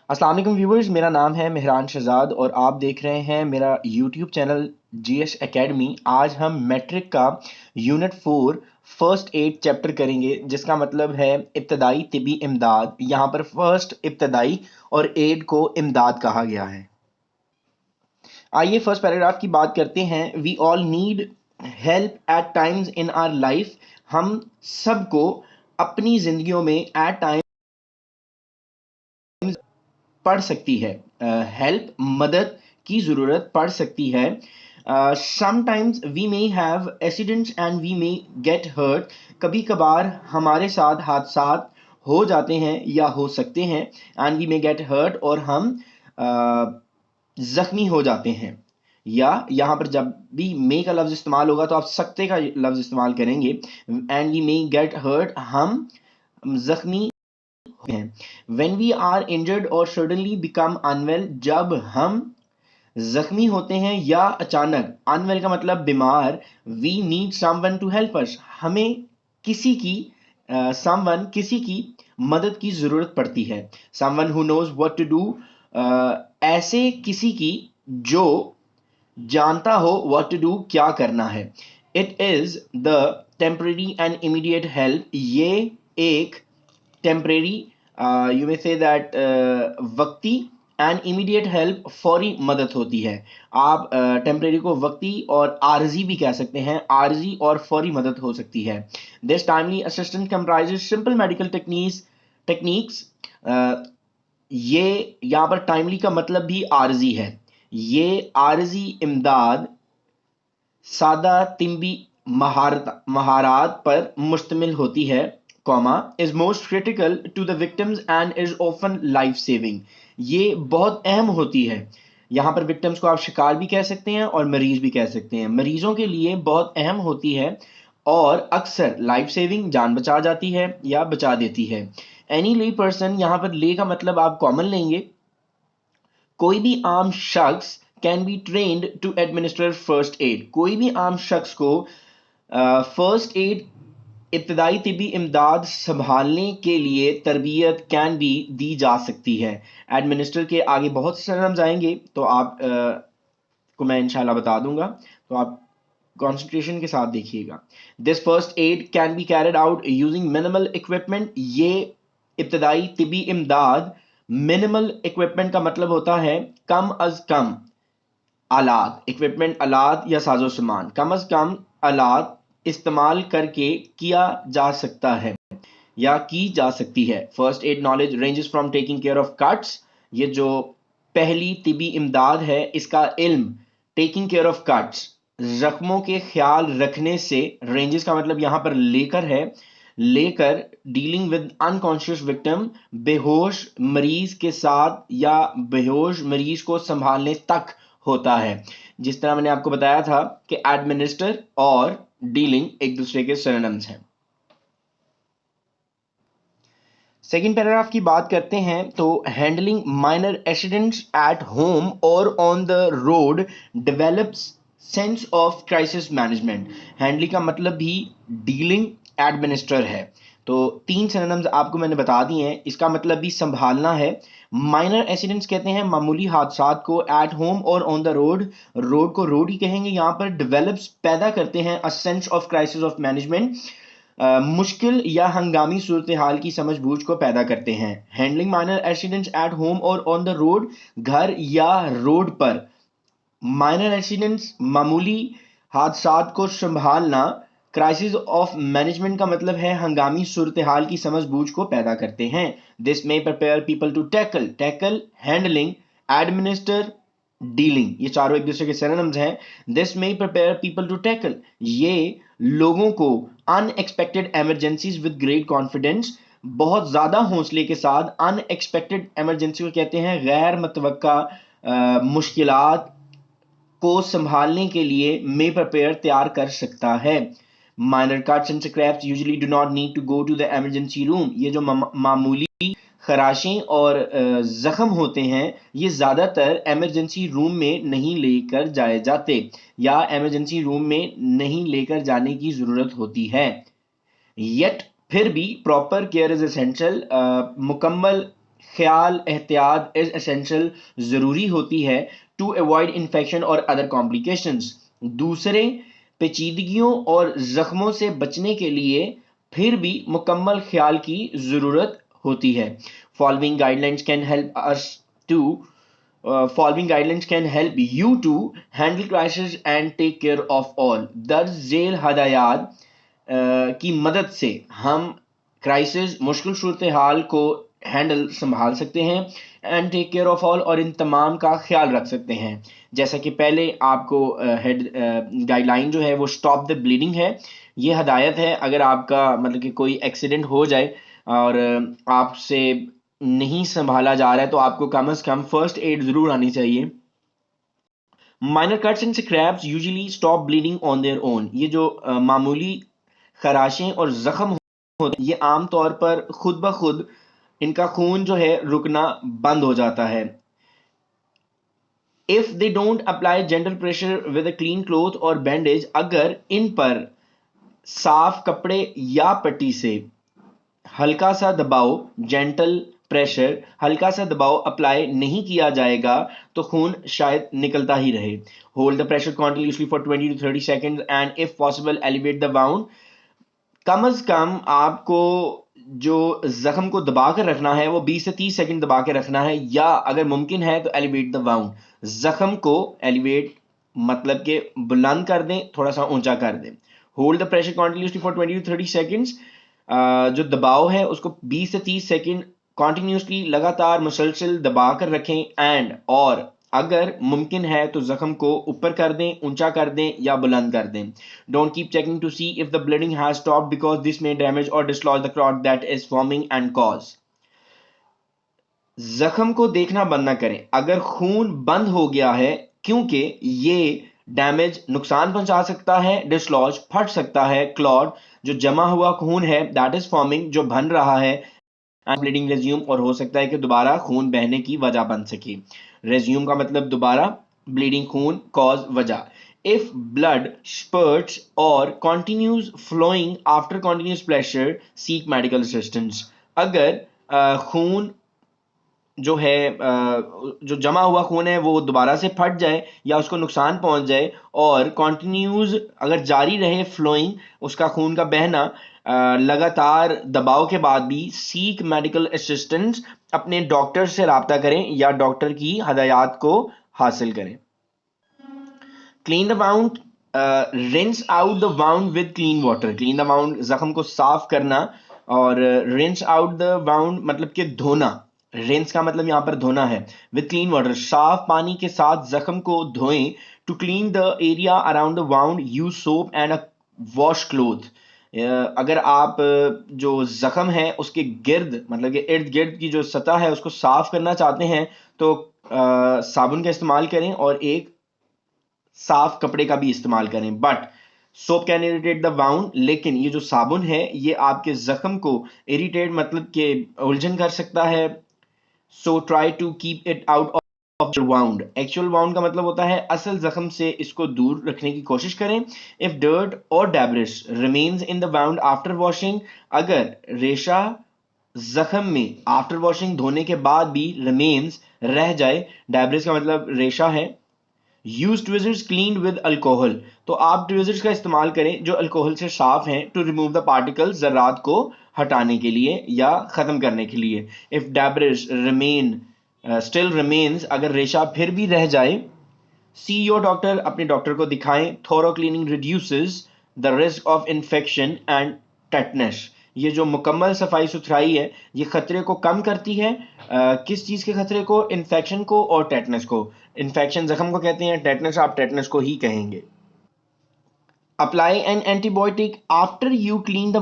अस्सलाम वालेकुम व्यूवर्स, मेरा नाम है मेहरान शहजाद और आप देख रहे हैं मेरा यूट्यूब चैनल जीएस एकेडमी। आज हम मैट्रिक का यूनिट 4 फर्स्ट एड चैप्टर करेंगे, जिसका मतलब है इब्तदाई तिबी इमदाद। यहाँ पर फर्स्ट इब्तदाई और एड को इमदाद कहा गया है। आइए फर्स्ट पैराग्राफ की बात करते हैं। We all need help at times in our life. हम सबको अपनी जिंदगियों में एट टाइम पड़ सकती है, हेल्प मदद की ज़रूरत पड़ सकती है। Sometimes we may have accidents and we may get hurt. कभी कभार हमारे साथ हादसात हो जाते हैं या हो सकते हैं। And we may get hurt, और हम ज़ख्मी हो जाते हैं। या यहाँ पर जब भी मे का लफ्ज़ इस्तेमाल होगा तो आप सकते का लफ्ज़ इस्तेमाल करेंगे। And we may get hurt, हम ज़ख्मी हैं। When we are injured or suddenly become unwell, जब हम जख्मी होते हैं या अचानक, unwell का मतलब बीमार, we need someone to help us, हमें किसी की someone किसी की मदद की जरूरत पड़ती है। someone who knows what to do, ऐसे किसी की जो जानता हो what to do, क्या करना है। It is the temporary and immediate help, ये एक temporary, you may say that वक्ती, एंड इमीडिएट हेल्प फौरी मदद होती है। आप टेम्परेरी को वक्ती और आरजी भी कह सकते हैं। आरजी और फौरी मदद हो सकती है। This timely assistance comprises simple medical techniques. ये यहाँ पर टाइमली का मतलब भी आरजी है। ये आरजी इमदाद सादा तिब्बी महारात पर मुश्तमिल होती है, comma, is most critical to the victims and is often life saving. ये बहुत अहम होती है। यहाँ पर विक्टिम्स को आप शिकार भी कह सकते हैं और मरीज भी कह सकते हैं। मरीजों के लिए बहुत अहम होती है और अक्सर लाइफ सेविंग, जान बचा जाती है या बचा देती है। एनी ले पर्सन, यहाँ पर ले का मतलब आप कॉमन लेंगे। कोई भी आम शख्स can be trained to administer first aid. कोई भी आम शख्स को फर्स्ट एड, इब्तदाई तिबी इमदाद संभालने के लिए तरबियत कैन बी दी जा सकती है। एडमिनिस्टर के आगे बहुत से सरनाम आएंगे तो आप को मैं इंशाल्लाह बता दूंगा, तो आप कंसंट्रेशन के साथ देखिएगा। This first aid can be carried out using minimal equipment. ये इब्तदाई तिबी इमदाद, मिनिमल इक्विपमेंट का मतलब होता है कम अज कम आलात, इक्विपमेंट आलात या साजो सामान, कम अज कम आलात इस्तेमाल करके किया जा सकता है या की जा सकती है। First aid knowledge ranges from taking care of cuts. ये जो पहली तिबी इमदाद है, इसका इल्म टेकिंग केयर ऑफ कट्स, जख्मों के ख्याल रखने से, रेंजेस का मतलब यहां पर लेकर है, लेकर डीलिंग विद अनकॉन्शियस विक्टिम, बेहोश मरीज के साथ या बेहोश मरीज को संभालने तक होता है। जिस तरह मैंने आपको बताया था कि एडमिनिस्टर और डीलिंग एक दूसरे के सिनोनिम्स हैं। सेकेंड पैराग्राफ की बात करते हैं तो handling minor accidents at home और on the road develops sense of crisis management. Handling का मतलब भी डीलिंग, एडमिनिस्टर है। तो तीन सिनोनिम्स आपको मैंने बता दिए हैं। इसका मतलब भी संभालना है। माइनर एक्सीडेंट्स कहते हैं मामूली हादसात को, एट होम और ऑन द रोड, रोड को रोड ही कहेंगे यहाँ पर। डेवलप्स पैदा करते हैं a sense of crisis of management, मुश्किल या हंगामी सूरत हाल की समझ बूझ को पैदा करते हैं। Handling minor accidents at home और ऑन द रोड, घर या रोड पर माइनर एक्सीडेंट्स, मामूली हादसात को संभालना। क्राइसिस ऑफ मैनेजमेंट का मतलब है हंगामी सूरत हाल की समझ बूझ को पैदा करते हैं। This may prepare people to tackle, tackle handling, administer dealing, ये चारों एक दूसरे के सिनोनिम्स हैं। This may prepare people to tackle, ये लोगों को unexpected emergencies with great confidence, बहुत ज्यादा हौसले के साथ, अनएक्सपेक्टेड इमरजेंसी को कहते हैं गैर मुतवक्का मुश्किलात को संभालने के लिए मे प्रिपेयर तैयार कर सकता है। Minor cuts and scrapes usually do not need to go to the emergency room. ये जो मामूली खराशें और जख्म होते हैं, ये ज्यादातर इमरजेंसी रूम में नहीं लेकर जाए जाते या इमरजेंसी रूम में नहीं लेकर जाने की जरूरत होती है। येट फिर भी प्रॉपर केयर इज एसेंशियल, मुकम्मल ख्याल एहतियात इज एसेंशियल ज़रूरी होती है टू अवॉइड इन्फेक्शन और अदर कॉम्प्लिकेशंस। दूसरे पेचीदगियों और ज़ख्मों से बचने के लिए फिर भी मुकम्मल ख्याल की ज़रूरत होती है। Following guidelines can help us to following guidelines can help you to handle crisis and take care of all। दर्ज झेल हदायत की मदद से हम क्राइसिस मुश्किल सूरत हाल को हैंडल संभाल सकते हैं and take care of all और इन तमाम का ख्याल रख सकते हैं। जैसा कि पहले आपको हेड गाइडलाइन जो है वो स्टॉप द ब्लीडिंग है। ये हदायत है अगर आपका मतलब कि कोई एक्सीडेंट हो जाए और आपसे नहीं संभाला जा रहा है तो आपको कम से कम फर्स्ट एड जरूर आनी चाहिए। Minor cuts and scrapes usually stop bleeding on their own. ये जो मामूली खराशें और जख्म होते हैं ये आमतौर पर खुद ब खुद इनका खून जो है रुकना बंद हो जाता है। If they don't apply gentle pressure with a clean cloth और बैंडेज, अगर इन पर साफ कपड़े या पट्टी से हल्का सा दबाव जेंटल प्रेशर हल्का सा दबाव अप्लाई नहीं किया जाएगा तो खून शायद निकलता ही रहे। Hold the pressure continuously for 20 to 30 second and if possible elevate the wound. कम अज कम आपको जो जख्म को दबा कर रखना है वो 20 से 30 सेकंड दबा के रखना है, या अगर मुमकिन है तो एलिवेट द वाउंड। जख्म को एलिवेट मतलब के बुलंद कर दें, थोड़ा सा ऊंचा कर दें। Hold the pressure continuously for 20 to 30 seconds. जो दबाव है उसको 20 से 30 सेकंड कॉन्टिन्यूसली लगातार मुसलसल दबा कर रखें एंड और अगर मुमकिन है तो जख्म को ऊपर कर दें, ऊंचा कर दें या बुलंद कर दें। Don't keep checking to see if the bleeding has stopped because this may damage और dislodge the clot that is forming and cause. जख्म को देखना बंद ना करें अगर खून बंद हो गया है, क्योंकि ये डैमेज नुकसान पहुंचा सकता है, डिसलॉज फट सकता है, क्लॉट जो जमा हुआ खून है दैट इज फॉर्मिंग जो बन रहा है, एंड ब्लीडिंग रेज्यूम और हो सकता है कि दोबारा खून बहने की वजह बन सके। रेज्यूम का मतलब दोबारा, ब्लीडिंग खून, कॉज वजह। इफ ब्लड स्पर्ट्स और continues flowing after continuous pressure seek medical assistance. अगर खून जो है जो जमा हुआ खून है वो दोबारा से फट जाए या उसको नुकसान पहुंच जाए और कंटिन्यूज अगर जारी रहे फ्लोइंग उसका खून का बहना लगातार दबाव के बाद भी, सीक मेडिकल असिस्टेंस, अपने डॉक्टर से राब्ता करें या डॉक्टर की हदायत को हासिल करें। Clean the wound, rinse out the wound with clean water. Clean the wound जख्म को साफ करना और रिंस आउट द वाउंड मतलब कि धोना। रिंस का मतलब यहाँ पर धोना है। विद क्लीन वाटर, साफ पानी के साथ जख्म को धोएं। To clean the area around the wound use soap and a wash cloth. अगर आप जो जख्म है उसके गिर्द मतलब कि इर्द गिर्द की जो सतह है उसको साफ करना चाहते हैं तो साबुन का इस्तेमाल करें और एक साफ कपड़े का भी इस्तेमाल करें। But soap can irritate the wound, लेकिन ये जो साबुन है ये आपके जख्म को इरिटेट मतलब के उलझन कर सकता है। So try to keep it out of the wound. Actual wound का मतलब होता है असल जख्म से इसको दूर रखने की कोशिश करें। इफ डर्ट और debris remains in the wound after washing, अगर रेशा जख्म में आफ्टर वॉशिंग धोने के बाद भी रिमेन्स रह जाए, डेब्रिस का मतलब रेशा है, use tweezers clean with alcohol. तो आप ट्विजर्स का इस्तेमाल करें जो अल्कोहल से साफ हैं टू रिमूव द पार्टिकल्स, जर्रात को हटाने के लिए या ख़त्म करने के लिए। If debris remain still remains, अगर रेशा फिर भी रह जाए, सी योर डॉक्टर, अपने डॉक्टर को दिखाएं। Thorough cleaning reduces the risk of infection and tetanus. ये जो मुकम्मल सफाई सुथराई है ये खतरे को कम करती है। किस चीज़ के खतरे को? इन्फेक्शन को और टेटनस को। इन्फेक्शन जख्म को कहते हैं, टेटनस आप टेटनस को ही कहेंगे। Apply an antibiotic after you clean the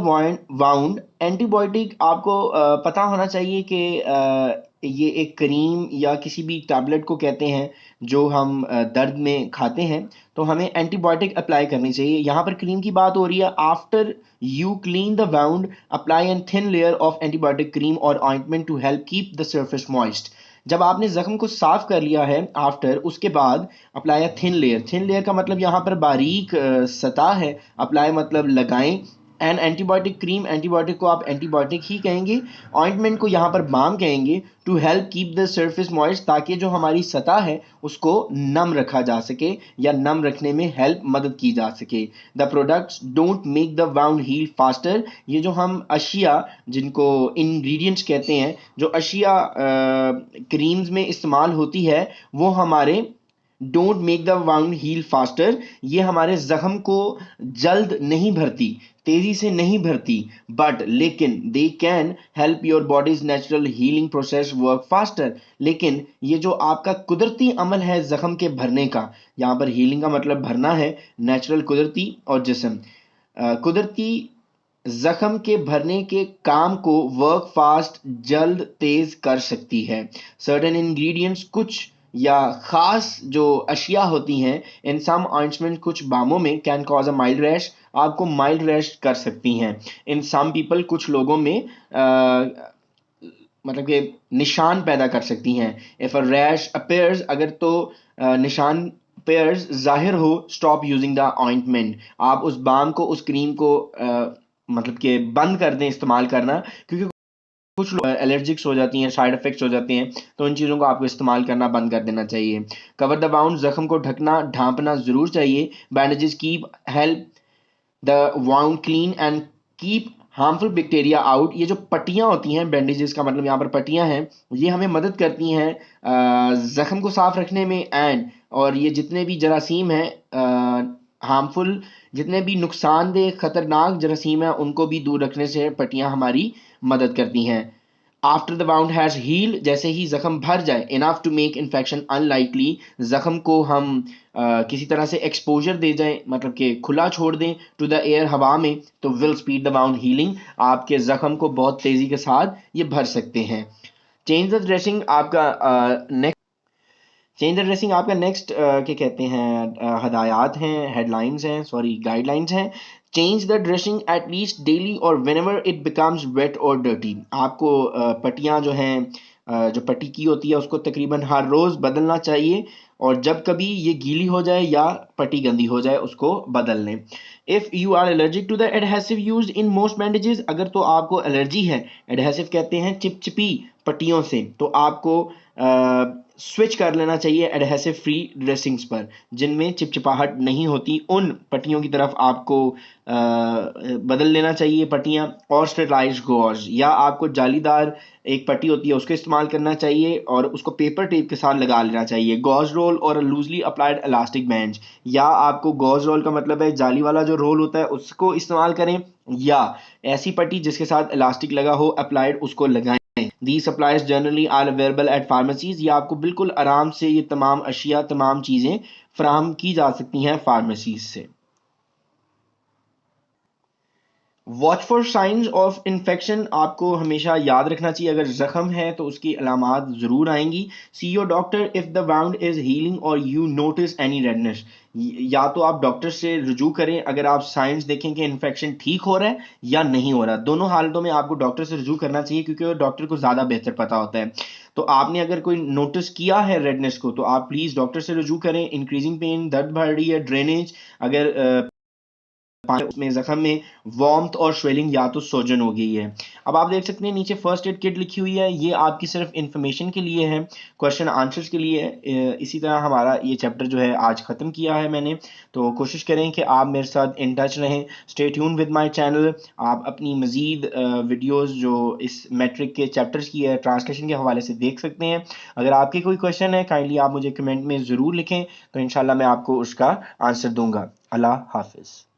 wound. Antibiotic आपको पता होना चाहिए कि ये एक क्रीम या किसी भी टैबलेट को कहते हैं जो हम दर्द में खाते हैं, तो हमें एंटीबायोटिक अप्लाई करनी चाहिए। यहाँ पर क्रीम की बात हो रही है। After you clean the wound apply an thin layer of antibiotic cream और ointment to help keep the surface moist. जब आपने जख्म को साफ कर लिया है आफ्टर, उसके बाद apply thin layer. Thin layer का मतलब यहाँ पर बारीक सतह है, अप्लाई मतलब लगाएं एन एंटीबायोटिक क्रीम, एंटीबायोटिक को आप एंटीबायोटिक ही कहेंगे, ऑइंटमेंट को यहाँ पर बाम कहेंगे, to help keep the surface moist, ताकि जो हमारी सतह है उसको नम रखा जा सके या नम रखने में हेल्प मदद की जा सके। The products don't make the wound heal faster, ये जो हम अशिया जिनको इंग्रेडिएंट्स कहते हैं, जो अशिया क्रीम्स में इस्तेमाल होती है, वो हमारे don't make the wound heal faster, ये हमारे जख्म को जल्द नहीं भरती, तेजी से नहीं भरती, बट लेकिन they can help your bodies natural healing process work faster, लेकिन ये जो आपका कुदरती अमल है जख्म के भरने का, यहाँ पर हीलिंग का मतलब भरना है, नेचुरल कुदरती और जिस्म, कुदरती जख्म के भरने के काम को वर्क फास्ट जल्द तेज कर सकती है। सर्टेन इंग्रेडिएंट्स, कुछ या खास जो अशिया होती हैं इन सम ऑइंटमेंट, कुछ बामों में, can cause a mild rash, आपको माइल्ड रैश कर सकती हैं। इन सम पीपल, कुछ लोगों में मतलब कि निशान पैदा कर सकती हैं। इफ अ रैश अपीयर्स, अगर तो निशान पेयर्स जाहिर हो, स्टॉप यूजिंग द ऑइंटमेंट, आप उस बाम को, उस क्रीम को मतलब कि बंद कर दें इस्तेमाल करना, क्योंकि कुछ लोग एलर्जिक्स हो जाती हैं, साइड इफेक्ट्स हो जाते हैं, तो इन चीज़ों को आपको इस्तेमाल करना बंद कर देना चाहिए। कवर द बाउंड, जख्म को ढकना ढांपना ज़रूर चाहिए। Bandages keep help the wound clean and keep harmful bacteria out, ये जो पट्टियाँ होती हैं, बैंडेजेस का मतलब यहाँ पर पट्टियाँ हैं, ये हमें मदद करती हैं ज़ख्म को साफ रखने में, एंड और ये जितने भी जरासीम हैं हार्मफुल, जितने भी नुकसानदेह खतरनाक जरासीम हैं, उनको भी दूर रखने से पट्टियाँ हमारी मदद करती हैं। After the wound has heal, जैसे ही जख्म भर जाए, enough to make infection unlikely, जख्म को हम किसी तरह से एक्सपोजर दे जाएं, मतलब कि खुला छोड़ दें टू द एयर, हवा में, तो will speed the wound healing, आपके जख्म को बहुत तेज़ी के साथ ये भर सकते हैं। चेंज द ड्रेसिंग, आपका नेक्स्ट चेंज द ड्रेसिंग आपका नेक्स्ट क्या कहते हैं हदायत हैं, हेडलाइंस हैं, सॉरी गाइडलाइंस हैं। Change the dressing at least daily और व्हेनेवर इट बिकम्स वेट और डर्टी, आपको पट्टियाँ जो हैं जो पट्टी की होती है उसको तकरीबन हर रोज़ बदलना चाहिए, और जब कभी ये गीली हो जाए या पट्टी गंदी हो जाए उसको बदल लें। If you are allergic to the adhesive use in most bandages, अगर तो आपको एलर्जी है, एडहेसिव कहते हैं चिपचिपी पट्टियों से, तो आपको स्विच कर लेना चाहिए एडहेसिव फ्री ड्रेसिंग्स पर, जिनमें चिपचिपाहट नहीं होती, उन पट्टियों की तरफ आपको बदल लेना चाहिए पट्टियाँ। और स्टेरलाइज्ड गॉज, या आपको जालीदार एक पट्टी होती है उसको इस्तेमाल करना चाहिए और उसको पेपर टेप के साथ लगा लेना चाहिए। गॉज रोल और लूजली अप्लाइड इलास्टिक बैंड, या आपको गॉज रोल का मतलब है जाली वाला जो रोल होता है उसको इस्तेमाल करें, या ऐसी पट्टी जिसके साथ इलास्टिक लगा हो अप्लाइड, उसको लगाएं। These supplies generally are available at pharmacies, ये आपको बिल्कुल आराम से ये तमाम अशिया, तमाम चीज़ें फराहम की जा सकती हैं फार्मेसीज से। Watch for science of infection, आपको हमेशा याद रखना चाहिए अगर जख्म है तो उसकी अलामात ज़रूर आएंगी। सी your doctor if the wound is healing और यू नोटिस एनी रेडनेस, या तो आप डॉक्टर से रुजू करें अगर आप साइंस देखें कि इन्फेक्शन ठीक हो रहा है या नहीं हो रहा। दोनों हालतों में आपको डॉक्टर से रुजू करना चाहिए, क्योंकि डॉक्टर को ज़्यादा बेहतर पता होता है। तो आपने अगर कोई नोटिस किया है रेडनेस को, तो आप प्लीज़ डॉक्टर से रुजू करें। इंक्रीजिंग पेन, दर्द बढ़ रही है, ड्रेनेज, अगर उसमें जख्म में वार्मथ और स्वेलिंग या तो सोजन हो गई है। अब आप देख सकते हैं नीचे फर्स्ट एड किट लिखी हुई है, ये आपकी सिर्फ इन्फॉर्मेशन के लिए है, क्वेश्चन आंसर्स के लिए है। इसी तरह हमारा ये चैप्टर जो है आज ख़त्म किया है मैंने, तो कोशिश करें कि आप मेरे साथ इन टच रहें। Stay tune with my channel. आप अपनी मज़ीद वीडियोज़ जो इस मैट्रिक के चैप्टर्स की है ट्रांसलेशन के हवाले से देख सकते हैं। अगर आपके कोई क्वेश्चन है काइंडली आप मुझे कमेंट में ज़रूर लिखें, तो इंशाल्लाह मैं आपको उसका आंसर दूंगा। अल्लाह हाफिज़।